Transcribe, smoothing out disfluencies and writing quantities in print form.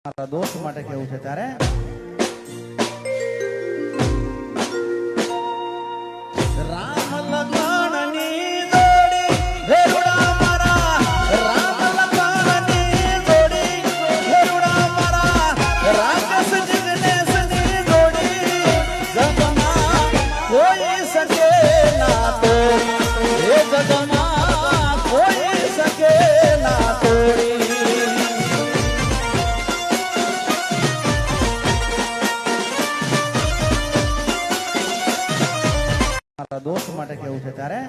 મારા દોસ્ત માટે કેવું છે તારે રામ લખણની જોડી ભેરુડા મારા રામ લખણની જોડી ભેરુડા મારા રાક્ષસ જિગ્નેશની જોડી જગમાં કોઈ શકે ના તોડી હે જગમાં કોઈ શકે ના તોડી મારા દોસ્ત માટે કેવું છે તારે